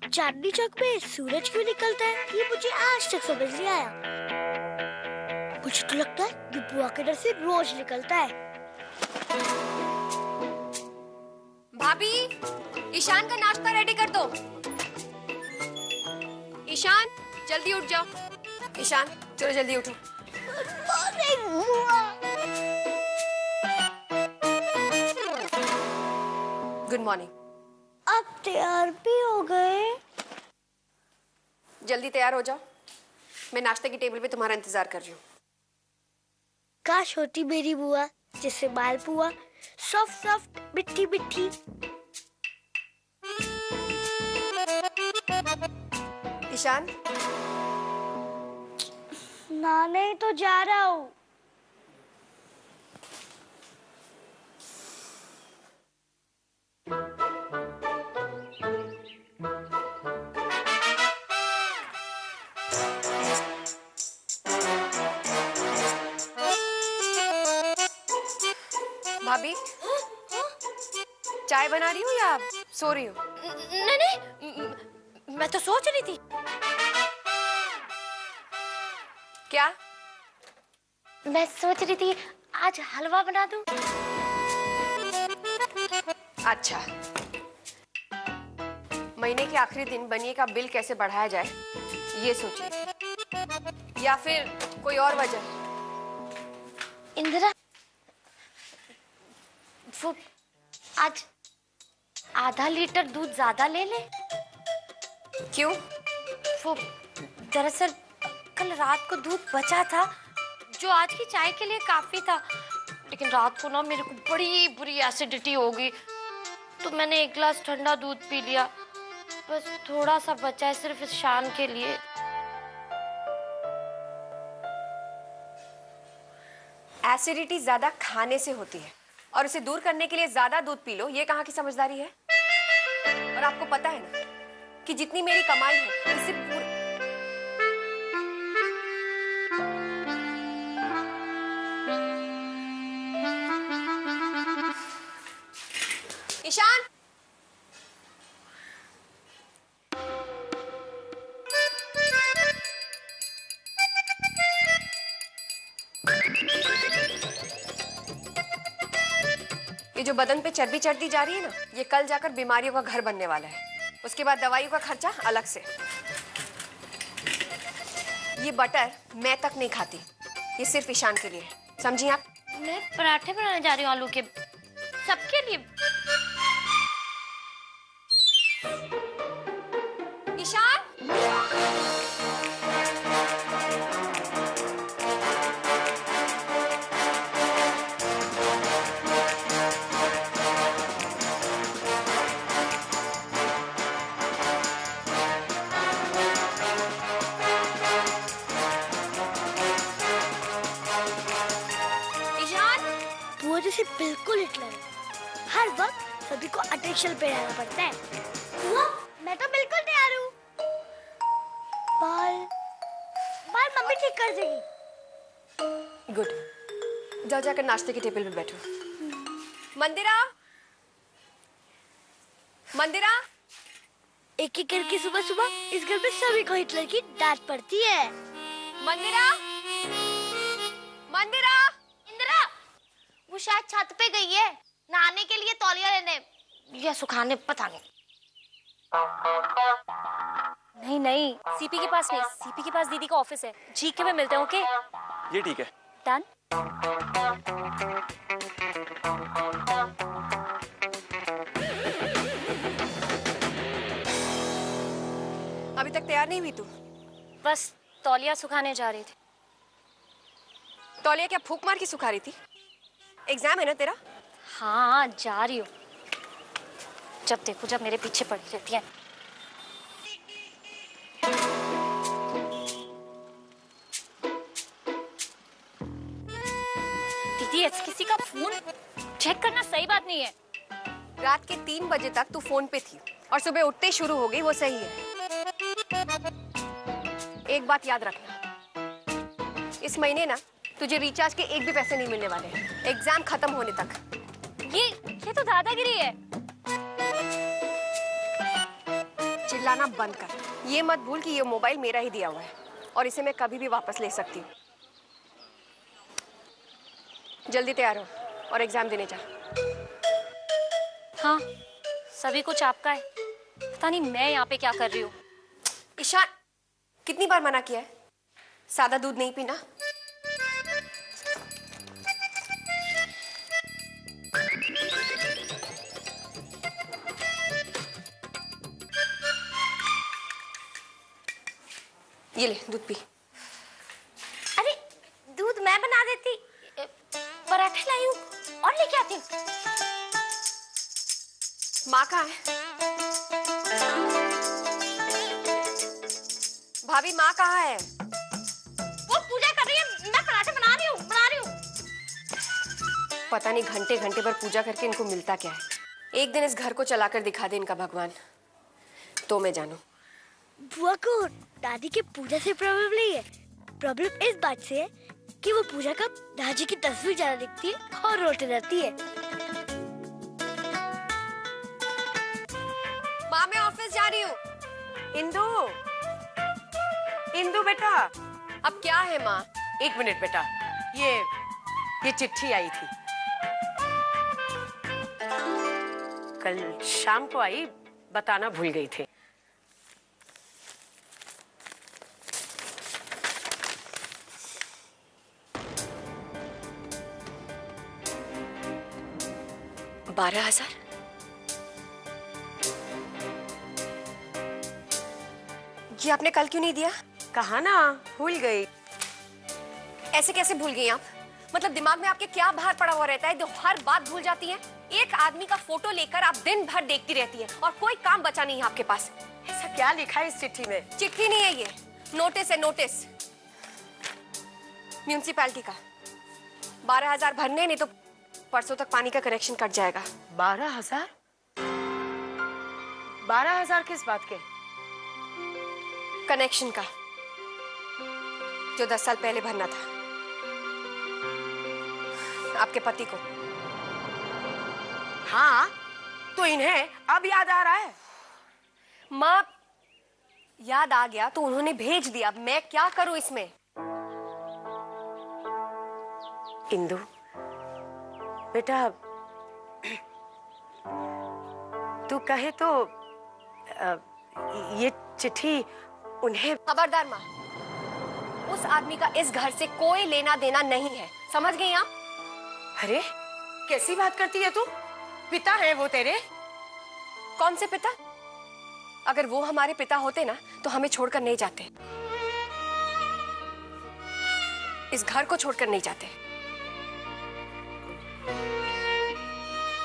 चांदनी चौक में सूरज क्यों निकलता है, ये मुझे आज तक समझ नहीं आया। मुझे तो लगता है कि बुआ के डर से रोज निकलता है। भाभी, ईशान का नाश्ता रेडी कर दो। ईशान, जल्दी उठ जाओ। ईशान, चलो जल्दी उठो। Good morning. आप तैयार भी हो गए? जल्दी तैयार हो जाओ, मैं नाश्ते की टेबल पे तुम्हारा इंतजार कर रही हूँ। काश होती मेरी बुआ, जिससे मालपुआ सॉफ्ट सॉफ्ट मिठी मिठी। ईशान, नहाने तो जा रहा हूँ। भाभी, चाय बना रही हूँ या सो रही हूँ? नहीं, मैं तो सोच रही थी। क्या? मैं सोच रही थी आज हलवा बना दूं। अच्छा, महीने के आखिरी दिन बनिए का बिल कैसे बढ़ाया जाए ये सोच रही थी, या फिर कोई और वजह? इंदिरा, वो आज आधा लीटर दूध ज्यादा ले ले। क्यों? वो दरअसल कल रात को दूध बचा था जो आज की चाय के लिए काफी था, लेकिन रात को ना मेरे को बड़ी बुरी एसिडिटी हो गई, तो मैंने एक गिलास ठंडा दूध पी लिया। बस थोड़ा सा बचा है सिर्फ इस शाम के लिए। एसिडिटी ज्यादा खाने से होती है और उसे दूर करने के लिए ज्यादा दूध पी लो, ये कहाँ की समझदारी है? और आपको पता है ना कि जितनी मेरी कमाई है इससे पूरी... ईशान, ये जो बदन पे चर्बी चढ़ती जा रही है ना, ये कल जाकर बीमारियों का घर बनने वाला है। उसके बाद दवाइयों का खर्चा अलग से। ये बटर मैं तक नहीं खाती, ये सिर्फ ईशान के लिए, समझी आप? मैं पराठे बनाने जा रही हूँ आलू के, सबके लिए। ईशान, बुआ जैसे बिल्कुल हिटलर है, हर वक्त सभी को अटेंशन पे रहना पड़ता है। बुआ, मैं तो बिल्कुल तैयार हूँ। बाल बाल मम्मी ठीक कर देगी। गुड। जाओ जाकर नाश्ते की टेबल पे बैठो। मंदिरा, मंदिरा, एक एक करके सुबह सुबह इस घर में सभी को हिटलर की डांट पड़ती है। मंदिरा, मंदिरा, इंदिरा, वो शायद छत पे गई है नहाने के लिए तौलिया लेने या सुखाने, पता नहीं। नहीं नहीं, सीपी के पास नहीं, सीपी के पास दीदी का ऑफिस है, जीके में मिलते हैं। ओके, ये ठीक है। डन। अभी तक तैयार नहीं हुई तू? बस तौलिया सुखाने जा रही थी। तौलिया क्या फूंक मार के सुखा रही थी? एग्जाम है ना तेरा? हाँ, जा रही हूँ। जब देखो जब मेरे पीछे पड़ी रहती है। दीदी, ऐसे किसी का फोन चेक करना सही बात नहीं है। रात के 3 बजे तक तू फोन पे थी और सुबह उठते ही शुरू हो गई, वो सही है। एक बात याद रखना, इस महीने ना तुझे रिचार्ज के एक भी पैसे नहीं मिलने वाले, एग्जाम खत्म होने तक। ये तो दादागिरी है। चिल्लाना बंद कर। ये मत भूल कि ये मोबाइल मेरा ही दिया हुआ है और इसे मैं कभी भी वापस ले सकती हूँ। जल्दी तैयार हो और एग्जाम देने जा। हाँ, सभी कुछ आपका है। पता नहीं मैं यहाँ पे क्या कर रही हूँ। ईशान, कितनी बार मना किया है, सादा दूध नहीं पीना। ये ले दूध पी। अरे दूध मैं बना देती। पराठे लाई हूँ और लेके आती हूँ। माँ कहाँ है? भाभी माँ कहाँ है? वो पूजा कर रही है, मैं पराठे बना रही हूँ। पता नहीं घंटे घंटे भर पूजा करके इनको मिलता क्या है। एक दिन इस घर को चलाकर दिखा दे इनका भगवान, तो मैं जानू। बुआ को दादी के पूजा से प्रॉब्लम नहीं है। प्रॉब्लम इस बात से है कि वो पूजा का दादी की तस्वीर ज्यादा दिखती है और रोते रहती है। माँ मैं ऑफिस जा रही हूँ। इंदु, इंदु बेटा, अब क्या है माँ? एक मिनट बेटा, ये चिट्ठी आई थी। कल शाम को आई, बताना भूल गई थी। बारह 12,000? ये आपने कल क्यों नहीं दिया? कहा ना, भूल गई। ऐसे कैसे भूल गई आप? मतलब दिमाग में आपके क्या बाहर पड़ा हुआ रहता है जो हर बात भूल जाती है? एक आदमी का फोटो लेकर आप दिन भर देखती रहती है और कोई काम बचा नहीं है आपके पास। ऐसा क्या लिखा है इस चिट्ठी में? चिट्ठी नहीं है, ये नोटिस है, नोटिस म्यूनिसिपैलिटी का। 12,000 भरने, नहीं तो परसों तक पानी का कनेक्शन कट जाएगा। 12,000? 12,000 किस बात के? कनेक्शन का, जो 10 साल पहले भरना था आपके पति को। हाँ, तो इन्हें अब याद आ रहा है। माँ, याद आ गया तो उन्होंने भेज दिया, अब मैं क्या करूं इसमें? इंदु बेटा, तू कहे तो ये चिट्ठी उन्हें। खबरदार माँ, उस आदमी का इस घर से कोई लेना देना नहीं है, समझ गई आप? अरे कैसी बात करती है तू? पिता है वो तेरे। कौन से पिता? अगर वो हमारे पिता होते ना तो हमें छोड़कर नहीं जाते, इस घर को छोड़कर नहीं जाते।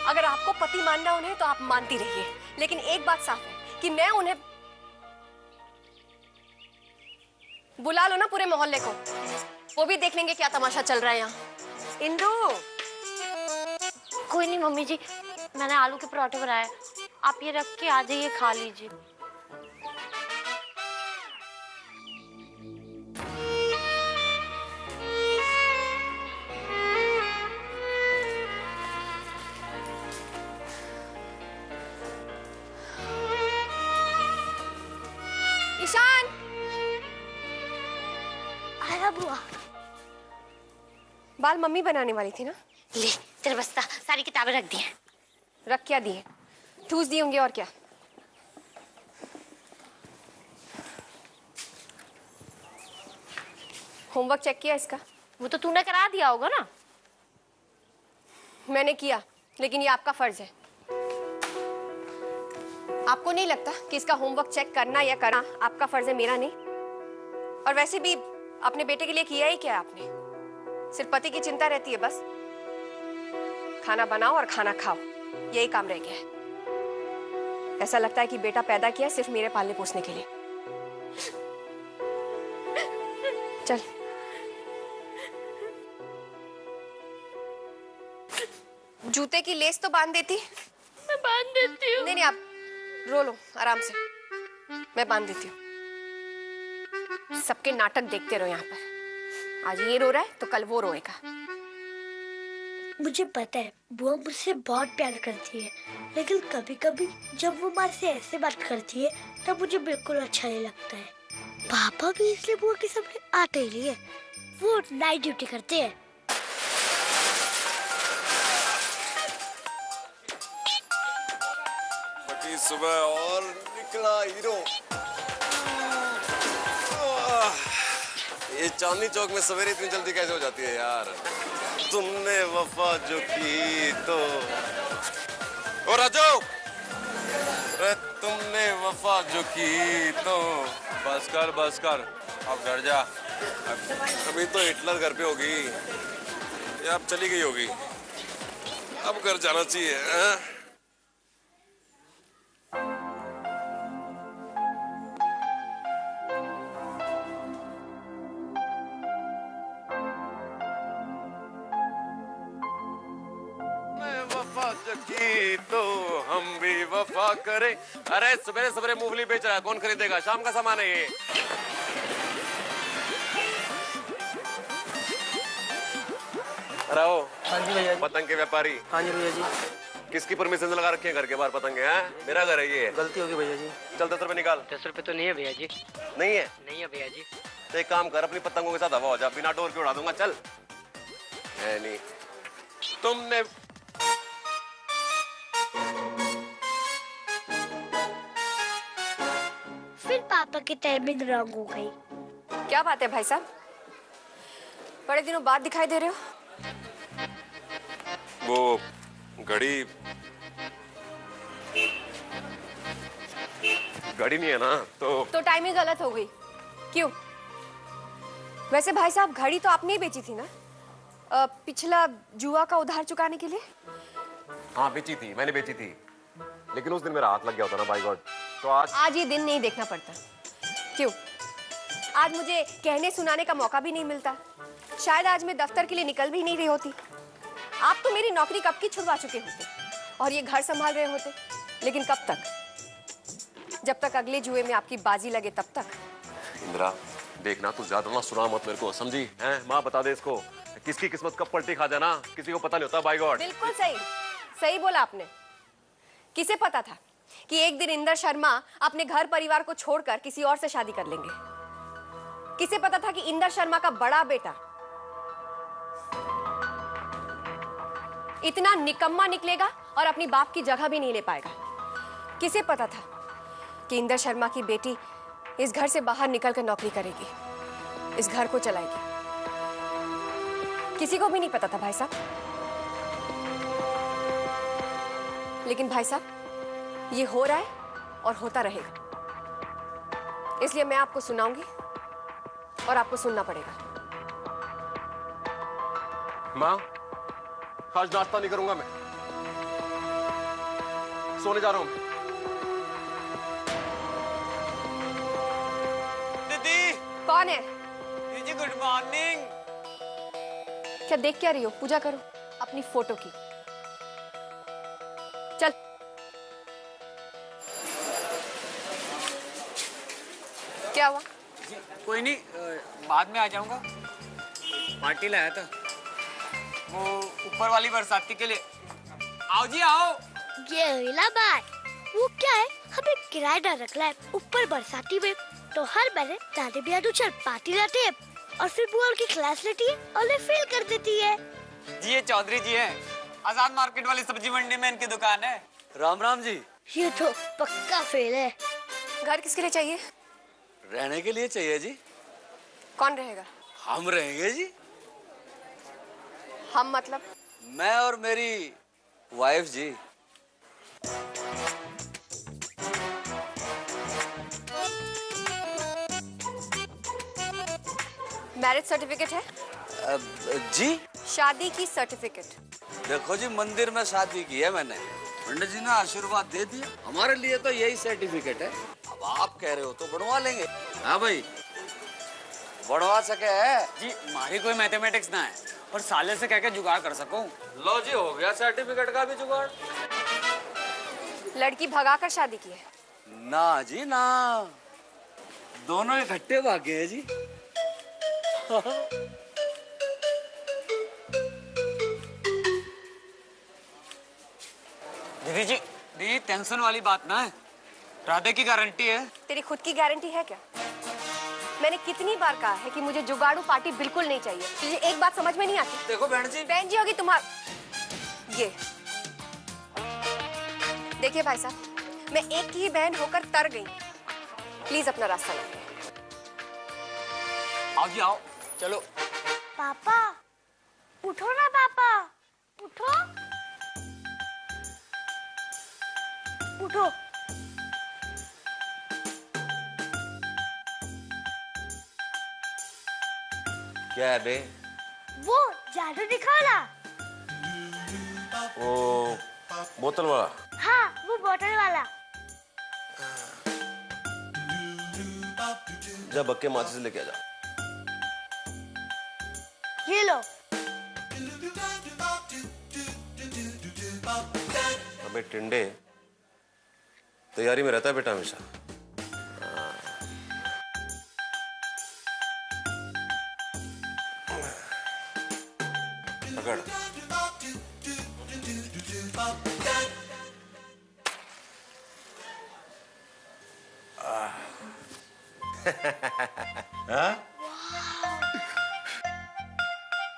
अगर आपको पति मानना उन्हें तो आप मानती रहिए, लेकिन एक बात साफ है कि मैं उन्हें बुला लो ना पूरे मोहल्ले को, वो भी देख लेंगे क्या तमाशा चल रहा है यहाँ। इंदु, कोई नहीं मम्मी जी, मैंने आलू के पराठे बनाए, आप ये रख के आ जाइए, खा लीजिए। ईशान, आया बुआ। बाल मम्मी बनाने वाली थी ना? ले तेरा बस्ता, सारी किताबें रख दी हैं। रख क्या दिए? ठूस दिए होंगे और क्या। होमवर्क चेक किया इसका? वो तो तूने करा दिया होगा ना। मैंने किया, लेकिन ये आपका फर्ज है। आपको नहीं लगता कि इसका होमवर्क चेक करना या करना आपका फर्ज है, मेरा नहीं? और वैसे भी अपने बेटे के लिए किया ही क्या आपने? सिर्फ पति की चिंता रहती है बस। खाना बनाओ और खाना खाओ, यही काम रह गया है। ऐसा लगता है कि बेटा पैदा किया सिर्फ मेरे पालने पोसने के लिए। चल जूते की लेस तो बांध देती। मैं बांध देती हूँ। नहीं नहीं, आप रो लो आराम से, मैं बांध देती हूँ। सबके नाटक देखते रहो यहाँ पर। आज ये रो रहा है तो कल वो रोएगा। मुझे पता है बुआ मुझसे बहुत प्यार करती है, लेकिन कभी कभी जब वो माँ से ऐसे बात करती है तब मुझे बिल्कुल अच्छा नहीं लगता है। पापा भी इसलिए बुआ के सामने आते ही नहीं है, वो नाइट ड्यूटी करते हैं। बटी सुबह और निकला हीरो। ये चांदनी चौक में सवेरे इतनी जल्दी कैसे हो जाती है यार? तुमने वफा जो की तो ओ राजू, अरे तुमने वफा जो की तो बस कर, अब घर जा। अभी तो हिटलर घर पे होगी या अब चली गई होगी, अब घर जाना चाहिए। की तो हम भी वफा करें। अरे सवेरे सवेरे मूंगफली बेच रहा है, कौन खरीदेगा? शाम का सामान है ये। हाँ जी भैया। पतंग के व्यापारी। हाँ जी भैया जी। किसकी परमिशन से लगा रखे हैं घर के बाहर पतंगे? हैं? मेरा घर है ये। गलती होगी भैया जी। चल 10 रुपए निकाल। 10 रुपए तो नहीं है भैया जी। नहीं है? नहीं है भैया जी। तो एक काम कर, अपनी पतंगों के साथ हवा हो जा, बिना डोर के उड़ा दूंगा। चल। है नहीं तुमने फिर पापा की टाइमिंग रॉन्ग हो गई। क्या बात है भाई साहब, बड़े दिनों बाद दिखाई दे रहे हो। वो घड़ी नहीं है ना, तो टाइमिंग गलत हो गई। क्यों? वैसे भाई साहब घड़ी तो आपने ही बेची थी ना, पिछला जुआ का उधार चुकाने के लिए। हाँ बेची थी, मैंने बेची थी, लेकिन उस दिन मेरा हाथ लग गया होता ना बाय गॉड। तो आज ये दिन नहीं देखना पड़ता। क्यों? आज मुझे कहने सुनाने का मौका भी नहीं मिलता। शायद आज मैं दफ्तर के लिए निकल भी नहीं रही होती। आप तो मेरी नौकरी कब की छुड़वा चुके होते और ये घर संभाल रहे होते। लेकिन कब तक? जब तक अगले जुए में आपकी बाजी लगे तब तक। इंदिरा देखना, तू ज्यादा ना सुना मत मेरे को, समझी? हैं? माँ बता दे इसको, किसकी किस्मत कब पलटी खा जाना किसी को पता नहीं होता बाय गॉड। बिल्कुल सही बोला आपने। किसे पता था कि एक दिन इंदर शर्मा अपने घर परिवार को छोड़कर किसी और से शादी कर लेंगे? किसे पता था कि इंदर शर्मा का बड़ा बेटा इतना निकम्मा निकलेगा और अपनी बाप की जगह भी नहीं ले पाएगा? किसे पता था कि इंदर शर्मा की बेटी इस घर से बाहर निकलकर नौकरी करेगी, इस घर को चलाएगी? किसी को भी नहीं पता था भाई साहब। लेकिन भाई साहब ये हो रहा है और होता रहेगा, इसलिए मैं आपको सुनाऊंगी और आपको सुनना पड़ेगा। माँ आज नाश्ता नहीं करूंगा मैं, सोने जा रहा हूं। दीदी। कौन है? दीदी गुड मॉर्निंग। क्या देख क्या रही हो? पूजा करो अपनी फोटो की। चल। क्या हुआ? कोई नहीं, बाद में आ जाऊंगा। पार्टी लाया था वो ऊपर वाली बरसाती के लिए। आओ जी आओ। ये हिला बात, वो क्या है, हमें किराएदार रखना है ऊपर बरसाती में, तो हर महीने दादी भी चल पार्टी लाते हैं और फिर बुआ उनकी क्लास लेती है और उन्हें फेल कर देती है। जी ये चौधरी जी हैं, आजाद मार्केट वाली सब्जी मंडी में इनकी दुकान है। राम राम जी। ये तो पक्का फेल है। घर किसके लिए चाहिए? रहने के लिए चाहिए जी। कौन रहेगा? हम रहेंगे जी। हम मतलब? मैं और मेरी वाइफ जी। मैरिज सर्टिफिकेट है? जी शादी की सर्टिफिकेट। देखो जी, मंदिर में शादी की है मैंने, पंडित जी ने आशीर्वाद दे दिया, हमारे लिए तो यही सर्टिफिकेट है। अब आप कह रहे हो तो बनवा लेंगे। हाँ भाई बनवा सके है जी। हमारी कोई मैथमेटिक्स ना है, पर साले से कह के जुगाड़ कर सको। लो जी, हो गया सर्टिफिकेट का भी जुगाड़। लड़की भगाकर शादी की है? ना जी ना, दोनों इकट्ठे भागे हैं जी। दीदी जी, दीदी टेंशन वाली बात ना है, राधे की गारंटी है। तेरी खुद की गारंटी है क्या? मैंने कितनी बार कहा है कि मुझे जुगाड़ू पार्टी बिल्कुल नहीं चाहिए। तुझे एक बात समझ में नहीं आती? देखो बहन जी होगी तुम्हारा। ये देखिए भाई साहब, मैं एक की ही बहन होकर तर गई। प्लीज अपना रास्ता लगाइए। आओ जी आओ, चलो। पापा उठो ना, पापा उठो उठो। क्या है बे? वो जादू दिखाना। वो बोतल वाला? हाँ, वो बोतल वाला। जा बक्के माची से लेके आ जा। ये लो। अबे टिंडे, तैयारी में रहता है बेटा हमेशा। पकड़।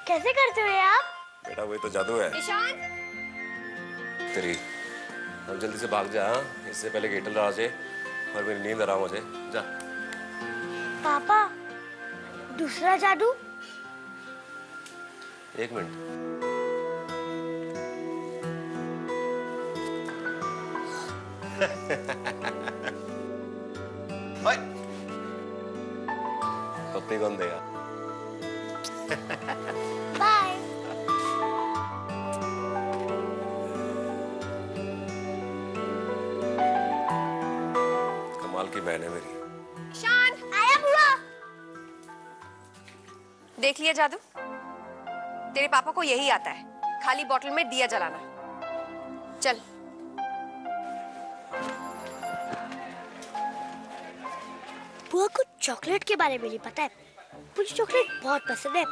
कैसे करते हो ये आप? बेटा वही तो जादू है। ईशान, तेरी अब जल्दी से भाग जा, हाँ? इससे पहले गेटल आ जाए और मेरी नींद आराम हो जाए। जा। पापा दूसरा जादू। एक मिनट। पप्पी कौन देगा? बाय। कमाल की बहन है मेरी। ईशान आया बुआ। देख लिया जादू? तेरे पापा को यही आता है, खाली बोतल में दिया जलाना। चल। बुआ को चॉकलेट के बारे में नहीं पता है। मुझे चॉकलेट बहुत पसंद है,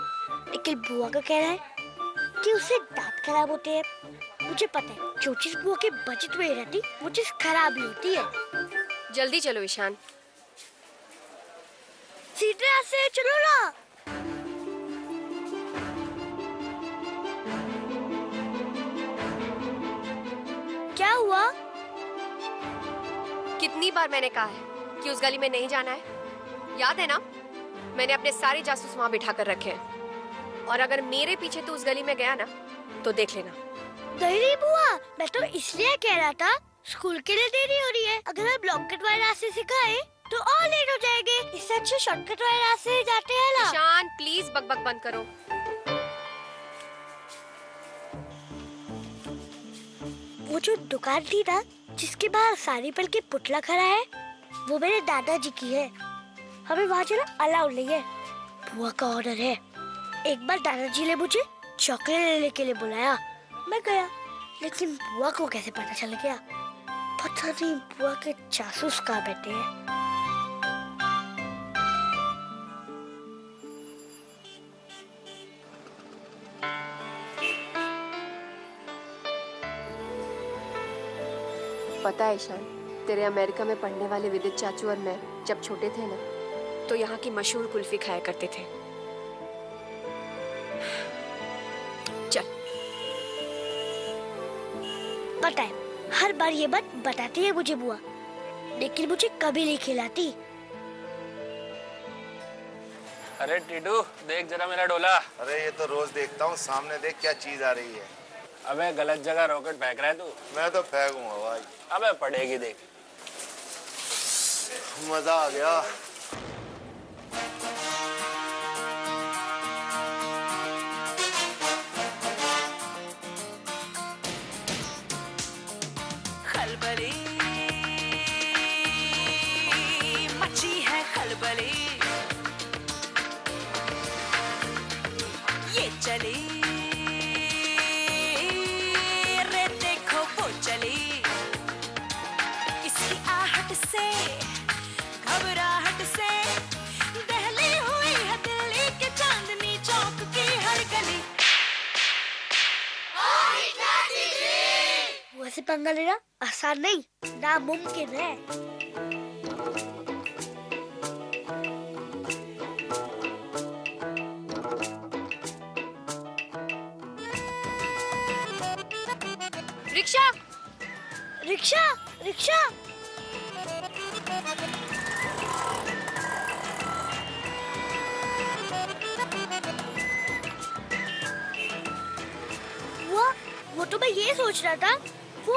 लेकिन बुआ का कहना है कि उससे दांत खराब होते हैं। मुझे पता है जो चीज बुआ के बजट में रहती वो चीज खराब ही होती है। जल्दी चलो ईशान। सीधे से चलो ना। क्या हुआ? कितनी बार मैंने कहा है कि उस गली में नहीं जाना है? याद है ना? मैंने अपने सारे जासूस वहां बिठा कर रखे हैं, और अगर मेरे पीछे तू उस गली में गया ना तो देख लेना। नहीं बुआ, मैं तो इसलिए कह रहा था, स्कूल के लिए देरी हो रही है। अगर हम लॉन्गकट वाले रास्ते से गए तो और लेट हो जाएंगे। इससे अच्छा शॉर्टकट वाले रास्ते से जाते हैं ना। ईशान प्लीज बकबक बंद करो। वो जो दुकान थी ना जिसके बाहर सारी पल के पुतला खड़ा है, वो मेरे दादाजी की है। हमें वहाँ चला अलाउड नहीं है, बुआ का ऑर्डर है। एक बार दादाजी ने मुझे चॉकलेट लेने के लिए बुलाया, मैं गया, लेकिन बुआ को कैसे पता चल गया? पता नहीं बुआ के जासूस कहाँ बैठे हैं। पता है ईशान, तेरे अमेरिका में पढ़ने वाले विदित चाचू और मैं जब छोटे थे ना, तो यहाँ की मशहूर कुल्फी खाया करते थे। चल। पता है हर बार ये बात बताती है मुझे बुआ, लेकिन मुझे कभी नहीं खिलाती। अरे टीडू देख जरा मेरा डोला। अरे ये तो रोज देखता हूँ, सामने देख क्या चीज आ रही है। अबे गलत जगह रॉकेट फेंक रहा है तू। मैं तो फेंकूंगा भाई। अबे पड़ेगी देख। मजा आ गया। खलबली मची है खलबली, ये चली रे देखो वो चली, किसी आहट से घबराहट से दहली हुई है दिल्ली के चांदनी चौक की हर गली। वो बुआ से पंगा लेना आसान नहीं, नामुमकिन है। Rickshaw rickshaw rickshaw. वो तो मैं ये सोच रहा था, वो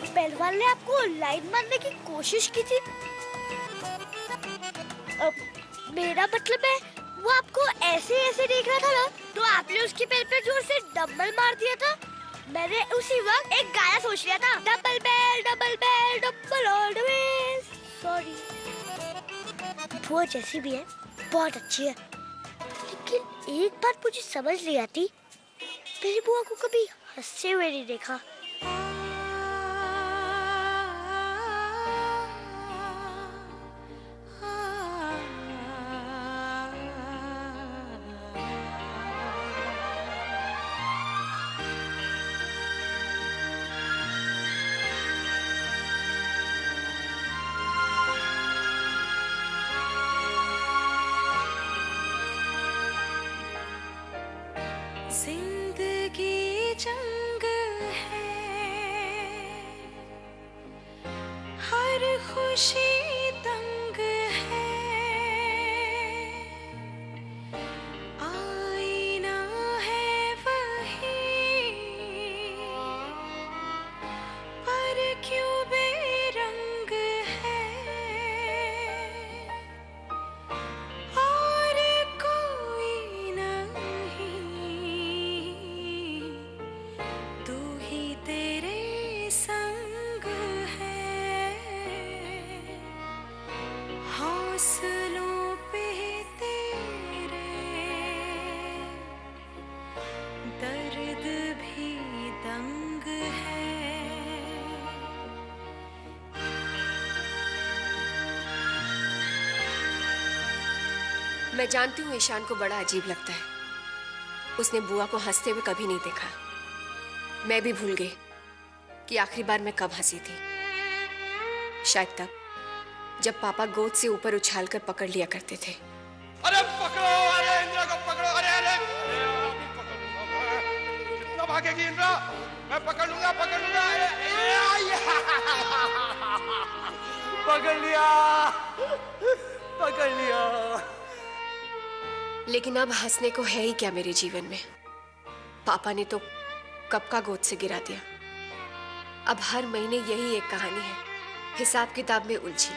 पहलवान ने आपको लाइन मारने की कोशिश की थी। मेरा मतलब है वो आपको ऐसे ऐसे देख रहा था ना, तो आपने उसके पैर पे जोर से डंबल मार दिया था। मैंने उसी वक्त एक गाना सोच लिया था, double bale double bale double all the way. Sorry. वो जैसी भी है बहुत अच्छी है, लेकिन एक बात मुझे समझ नहीं आती, मेरी बुआ को कभी हंसते हुए नहीं देखा। जिंदगी जंग है, हर खुशी तंग है, आईना है वही, पर क्यों बेरंग है, और कोई नहीं, तू ही तेरे संग है, हौसलों पे तेरे दर्द भी दंग है। मैं जानती हूँ ईशान को बड़ा अजीब लगता है, उसने बुआ को हंसते हुए कभी नहीं देखा। मैं भी भूल गई कि आखिरी बार मैं कब हंसी थी। शायद तब जब पापा गोद से ऊपर उछालकर पकड़ लिया करते थे। अरे पकड़ो, अरे इंद्रा को पकड़ो, अरे अरे अभी पकड़ लूंगा मैं। कितना भागेगी इंद्रा? मैं पकड़ लूंगा, पकड़ लूंगा। पकड़ लिया, पकड़ लिया। लेकिन अब हंसने को है ही क्या मेरे जीवन में? पापा ने तो कब का गोद से गिरा दिया। अब हर महीने यही एक कहानी है, हिसाब किताब में उलझी।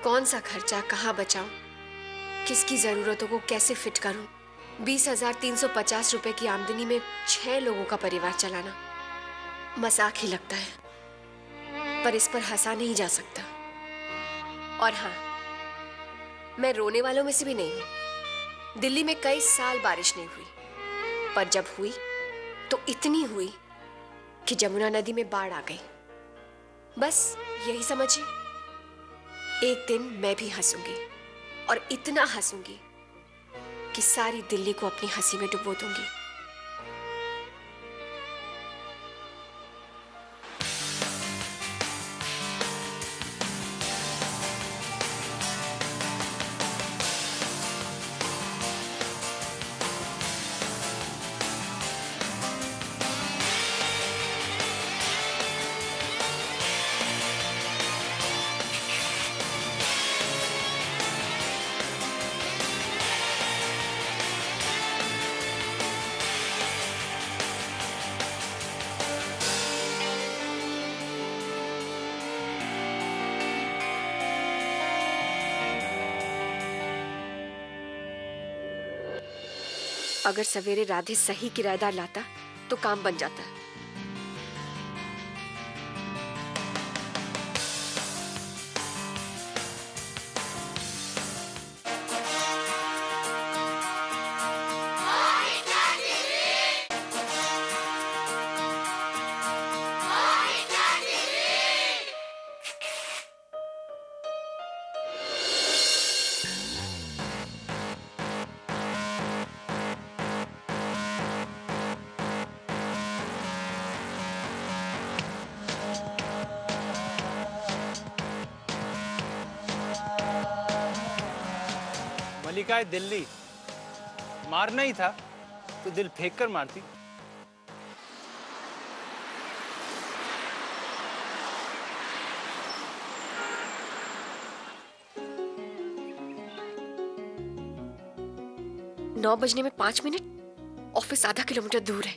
कौन सा खर्चा कहाँ बचाऊं, किसकी जरूरतों को कैसे फिट करूं। 20,350 रुपए की आमदनी में 6 लोगों का परिवार चलाना मजाक ही लगता है, पर इस पर हंसा नहीं जा सकता। और हाँ, मैं रोने वालों में से भी नहीं हूं। दिल्ली में कई साल बारिश नहीं हुई, पर जब हुई तो इतनी हुई कि जमुना नदी में बाढ़ आ गई। बस यही समझिए, एक दिन मैं भी हंसूंगी, और इतना हंसूंगी कि सारी दिल्ली को अपनी हंसी में डुबो दूंगी। अगर सवेरे राधे सही किराएदार लाता तो काम बन जाता। मलिकाए दिल्ली, मारना ही था तो दिल फेंक कर मारती। नौ बजने में 5 मिनट, ऑफिस आधा किलोमीटर दूर है।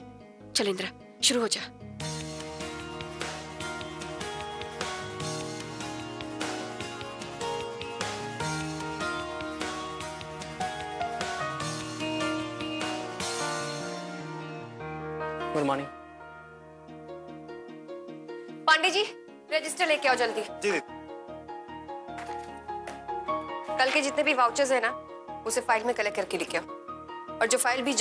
चल इंद्रा, शुरू हो जा। Good morning. Pandey ji, register लेके आओ जल्दी। जी। कल के जितने भी वाउचर्स है ना, उसे फाइल में कलेक्ट करके लेके आओ। और जो फाइल भी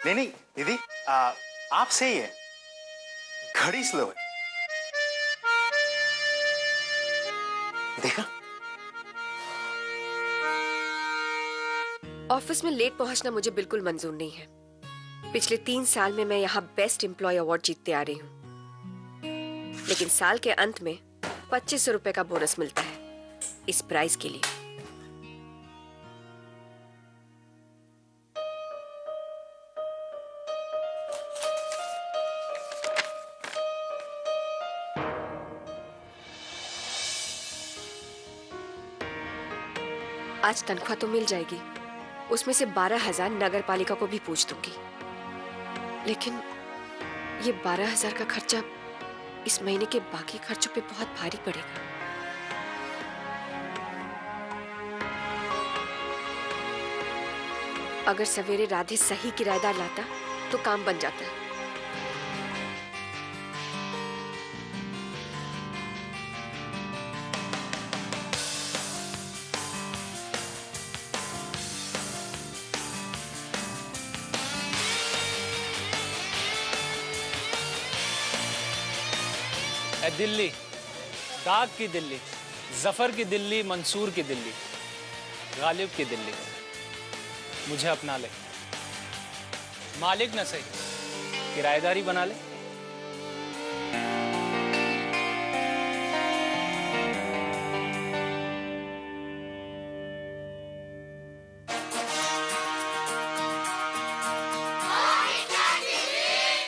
नहीं दीदी, आप सही है, घड़ी स्लो है। देखा? ऑफिस में लेट पहुंचना मुझे बिल्कुल मंजूर नहीं है। पिछले 3 साल में मैं यहाँ बेस्ट एम्प्लॉय अवार्ड जीतते आ रही हूँ, लेकिन साल के अंत में 2500 रुपए का बोनस मिलता है इस प्राइज के लिए। आज तनख्वाह तो मिल जाएगी, उसमें से 12,000 नगर पालिका को भी पूछ दूंगी, लेकिन ये 12,000 का खर्चा इस महीने के बाकी खर्चों पे बहुत भारी पड़ेगा। अगर सवेरे राधे सही किराएदार लाता तो काम बन जाता। दिल्ली, दाग की दिल्ली, जफर की दिल्ली, मंसूर की दिल्ली, गालिब की दिल्ली, मुझे अपना ले। मालिक न सही, किराएदारी बना ले।